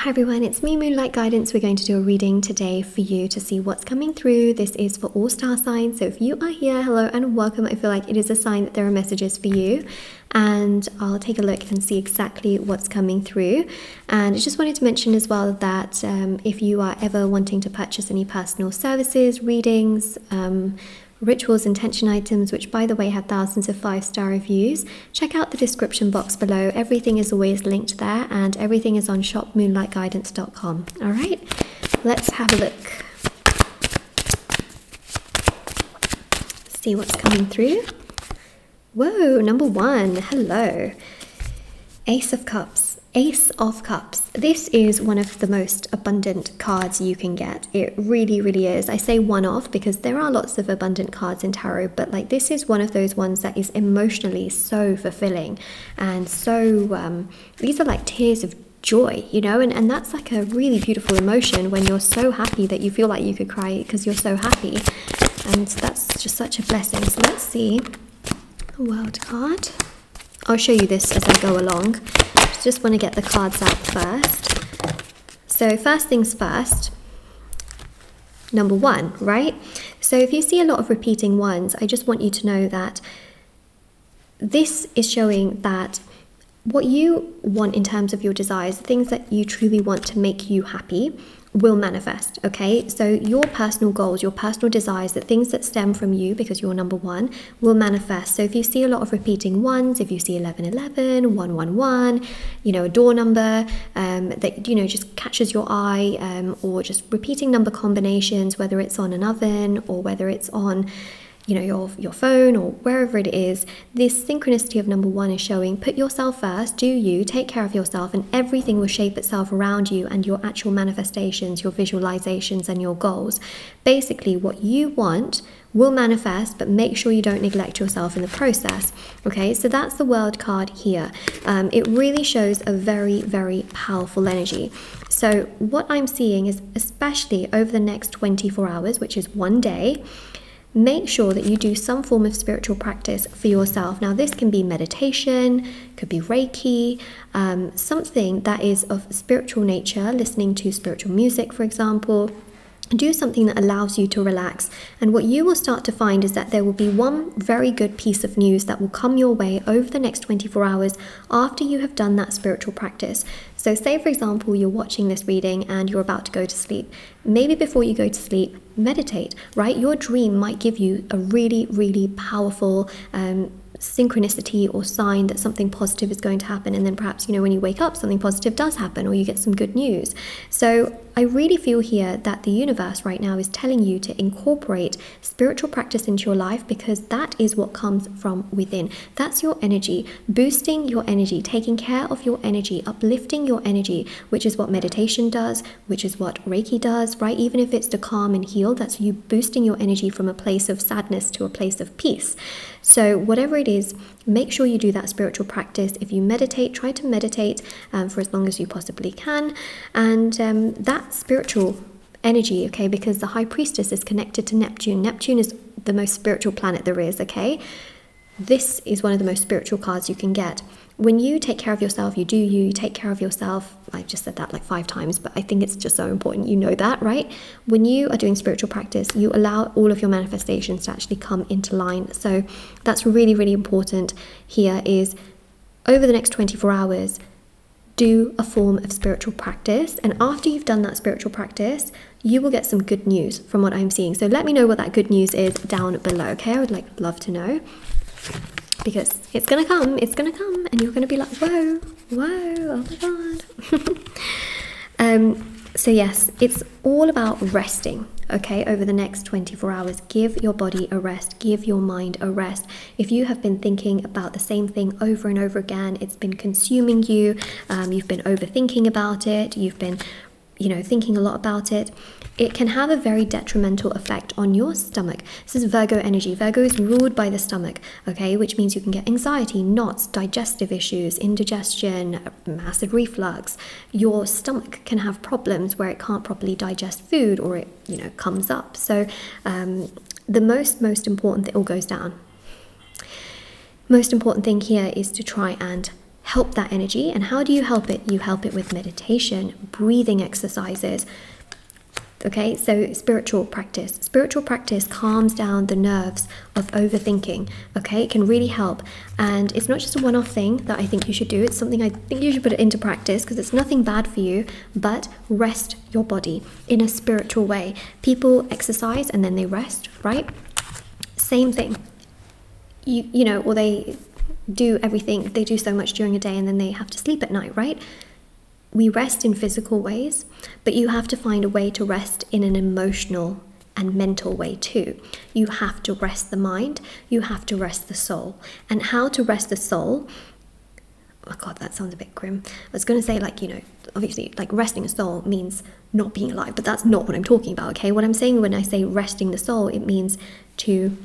Hi everyone, it's me, Moonlight Guidance. We're going to do a reading today for you to see what's coming through. This is for all star signs. So if you are here, hello and welcome. I feel like it is a sign that there are messages for you. And I'll take a look and see exactly what's coming through. And I just wanted to mention as well that if you are ever wanting to purchase any personal services, readings, rituals, intention items, which by the way have thousands of 5-star reviews, check out the description box below. Everything is always linked there and everything is on shopmoonlightguidance.com. all right, let's have a look, see what's coming through. Whoa, number one, hello, Ace of Cups. Ace of Cups. This is one of the most abundant cards you can get. It really, really is. I say one of because there are lots of abundant cards in tarot, but like this is one of those ones that is emotionally so fulfilling and so these are like tears of joy, you know, and that's like a really beautiful emotion when you're so happy that you feel like you could cry because you're so happy, and that's just such a blessing. So let's see a World card. I'll show you this as I go along. Just want to get the cards out first. So first things first, number one, right? So if you see a lot of repeating ones, I just want you to know that this is showing that what you want in terms of your desires, things that you truly want to make you happy, will manifest. Okay, so your personal goals, your personal desires, the things that stem from you because you're number one, will manifest. So if you see a lot of repeating ones, if you see 1111, 111, you know, a door number that, you know, just catches your eye, or just repeating number combinations, whether it's on an oven or whether it's on, you know, your phone or wherever it is, this synchronicity of number one is showing put yourself first, do you, take care of yourself, and everything will shape itself around you and your actual manifestations, your visualizations and your goals. Basically what you want will manifest, but make sure you don't neglect yourself in the process. Okay, so that's the World card here. It really shows a very, very powerful energy. So what I'm seeing is, especially over the next 24 hours, which is one day, make sure that you do some form of spiritual practice for yourself. Now this can be meditation, could be Reiki, something that is of spiritual nature, listening to spiritual music, for example. Do something that allows you to relax, and what you will start to find is that there will be one very good piece of news that will come your way over the next 24 hours after you have done that spiritual practice. So say for example you're watching this reading and you're about to go to sleep. Maybe before you go to sleep, meditate, right? Your dream might give you a really, really powerful synchronicity or sign that something positive is going to happen, and then perhaps, you know, when you wake up something positive does happen or you get some good news. So I really feel here that the universe right now is telling you to incorporate spiritual practice into your life, because that is what comes from within. That's your energy, boosting your energy, taking care of your energy, uplifting your energy, which is what meditation does, which is what Reiki does, right? Even if it's to calm and heal, that's you boosting your energy from a place of sadness to a place of peace. So whatever it is, make sure you do that spiritual practice. If you meditate, try to meditate for as long as you possibly can. And that spiritual energy, okay, because the High Priestess is connected to Neptune. Neptune is the most spiritual planet there is, okay? This is one of the most spiritual cards you can get. When you take care of yourself, you do you take care of yourself. I just said that like 5 times, but I think it's just so important you know that, right? When you are doing spiritual practice, you allow all of your manifestations to actually come into line. So that's really, really important here, is over the next 24 hours, do a form of spiritual practice. And after you've done that spiritual practice, you will get some good news from what I'm seeing. So let me know what that good news is down below, okay? I would love to know, because it's gonna come, and you're gonna be like, whoa, oh my god. So yes, it's all about resting, okay, over the next 24 hours. Give your body a rest, give your mind a rest. If you have been thinking about the same thing over and over again, it's been consuming you, you've been overthinking about it, you've been, you know, thinking a lot about it, it can have a very detrimental effect on your stomach. This is Virgo energy. Virgo is ruled by the stomach, okay, which means you can get anxiety, knots, digestive issues, indigestion, acid reflux. Your stomach can have problems where it can't properly digest food, or it, you know, comes up. So the most important thing all goes down. Most important thing here is to try and help that energy. And how do you help it? You help it with meditation, breathing exercises. Okay, so spiritual practice. Spiritual practice calms down the nerves of overthinking. Okay, it can really help. And it's not just a one-off thing that I think you should do. It's something I think you should put it into practice, because it's nothing bad for you, but rest your body in a spiritual way. People exercise and then they rest, right? Same thing. You know, or they do everything, they do so much during a day and then they have to sleep at night, right? We rest in physical ways, but you have to find a way to rest in an emotional and mental way too. You have to rest the mind, you have to rest the soul. And how to rest the soul, oh god, that sounds a bit grim. I was going to say, like, you know, obviously, like, resting a soul means not being alive, but that's not what I'm talking about, okay? What I'm saying when I say resting the soul, it means to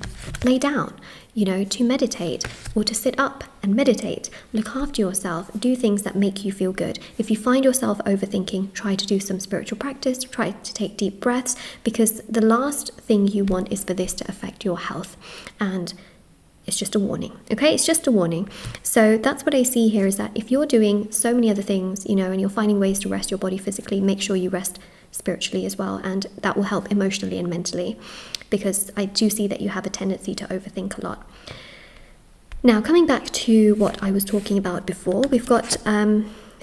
lay down, you know, to meditate, or to sit up and meditate, look after yourself, do things that make you feel good. If you find yourself overthinking, try to do some spiritual practice, try to take deep breaths, because the last thing you want is for this to affect your health. And it's just a warning, okay? It's just a warning. So that's what I see here, is that if you're doing so many other things, you know, and you're finding ways to rest your body physically, make sure you rest spiritually as well, and that will help emotionally and mentally, because I do see that you have a tendency to overthink a lot. Now, coming back to what I was talking about before, we've got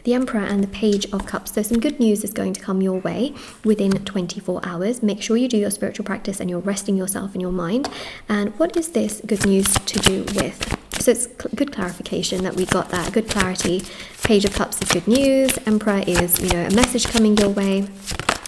the Emperor and the Page of Cups. So some good news is going to come your way within 24 hours. Make sure you do your spiritual practice and you're resting yourself and your mind. And what is this good news to do with? So it's good clarification that we got that, good clarity. Page of Cups is good news. Emperor is, you know, a message coming your way.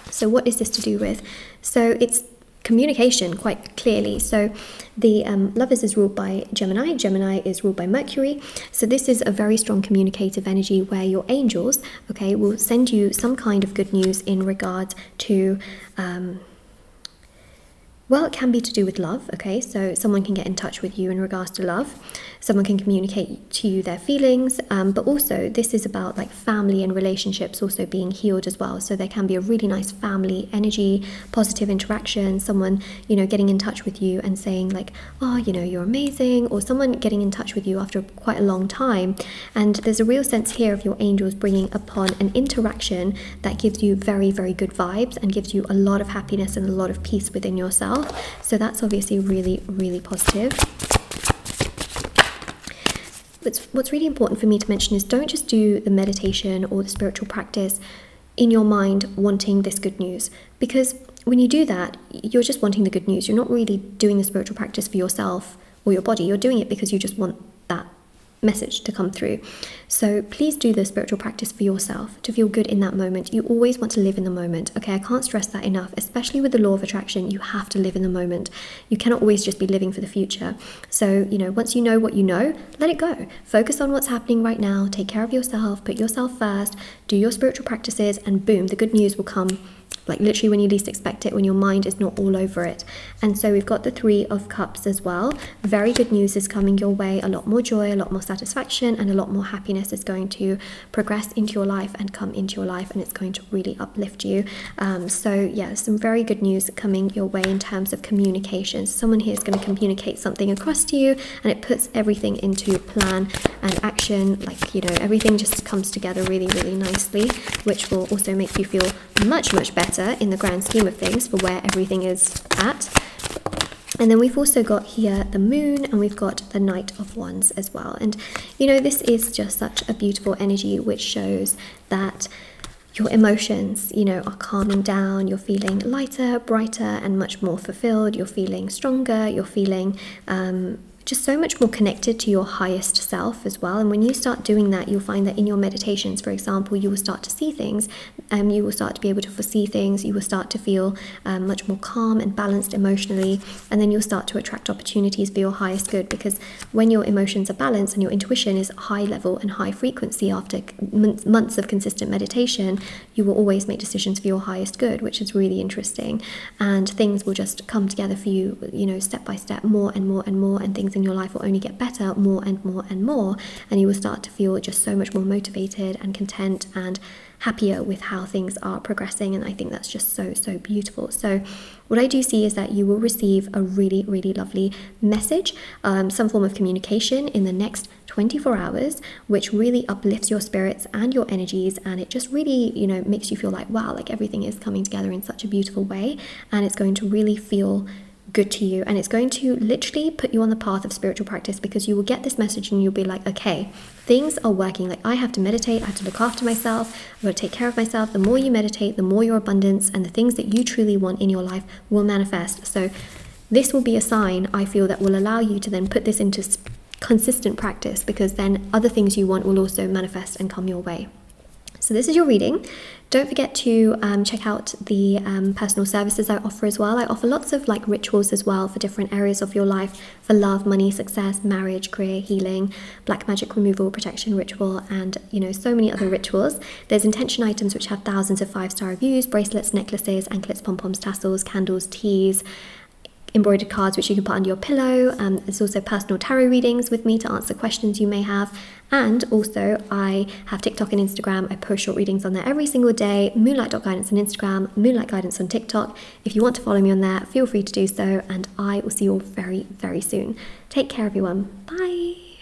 So what is this to do with? So it's communication, quite clearly. So the Lovers is ruled by Gemini. Gemini is ruled by Mercury. So this is a very strong communicative energy where your angels, okay, will send you some kind of good news in regards to well, it can be to do with love, okay? So someone can get in touch with you in regards to love. Someone can communicate to you their feelings, but also this is about like family and relationships also being healed as well. So there can be a really nice family energy, positive interaction, someone, you know, getting in touch with you and saying like, oh, you know, you're amazing, or someone getting in touch with you after quite a long time. And there's a real sense here of your angels bringing upon an interaction that gives you very, very good vibes and gives you a lot of happiness and a lot of peace within yourself. So that's obviously really, really positive. What's really important for me to mention is don't just do the meditation or the spiritual practice in your mind wanting this good news, because when you do that, you're just wanting the good news. You're not really doing the spiritual practice for yourself or your body. You're doing it because you just want that message to come through. So please do the spiritual practice for yourself to feel good in that moment. You always want to live in the moment, okay? I can't stress that enough, especially with the law of attraction. You have to live in the moment. You cannot always just be living for the future. So, you know, once you know what you know, let it go. Focus on what's happening right now. Take care of yourself, put yourself first, do your spiritual practices, and boom, the good news will come like literally when you least expect it, when your mind is not all over it. And so we've got the Three of Cups as well. Very good news is coming your way. A lot more joy, a lot more satisfaction, and a lot more happiness is going to progress into your life and come into your life, and it's going to really uplift you. So yeah, some very good news coming your way in terms of communication. Someone here is going to communicate something across to you, and it puts everything into plan and action. Like, you know, everything just comes together really, really nicely, which will also make you feel much, much better in the grand scheme of things for where everything is at. And then we've also got here the Moon, and we've got the Knight of Wands as well. And you know, this is just such a beautiful energy which shows that your emotions, you know, are calming down. You're feeling lighter, brighter, and much more fulfilled. You're feeling stronger. You're feeling just so much more connected to your highest self as well. And when you start doing that, you'll find that in your meditations, for example, you will start to see things, you will start to be able to foresee things, you will start to feel much more calm and balanced emotionally, and then you'll start to attract opportunities for your highest good, because when your emotions are balanced and your intuition is high level and high frequency after months of consistent meditation, you will always make decisions for your highest good, which is really interesting. And things will just come together for you, you know, step by step, more and more and more, and things things in your life will only get better more and more and more, and you will start to feel just so much more motivated and content and happier with how things are progressing. And I think that's just so beautiful. So what I do see is that you will receive a really lovely message, some form of communication in the next 24 hours, which really uplifts your spirits and your energies, and it just really, you know, makes you feel like, wow, like everything is coming together in such a beautiful way, and it's going to really feel good to you, and it's going to literally put you on the path of spiritual practice, because you will get this message and you'll be like, okay, things are working. Like, I have to meditate, I have to look after myself, I've got to take care of myself. The more you meditate, the more your abundance and the things that you truly want in your life will manifest. So this will be a sign, I feel, that will allow you to then put this into consistent practice, because then other things you want will also manifest and come your way. So this is your reading. Don't forget to check out the personal services I offer as well. I offer lots of like rituals as well for different areas of your life, for love, money, success, marriage, career, healing, black magic removal, protection ritual, and you know, so many other rituals. There's intention items which have thousands of 5-star reviews, bracelets, necklaces, anklets, pom-poms, tassels, candles, teas, embroidered cards which you can put under your pillow. There's also personal tarot readings with me to answer questions you may have, and also I have TikTok and Instagram. I post short readings on there every single day. Moonlight.guidance on Instagram, Moonlight Guidance on TikTok. If you want to follow me on there, feel free to do so, and I will see you all very soon. Take care, everyone. Bye.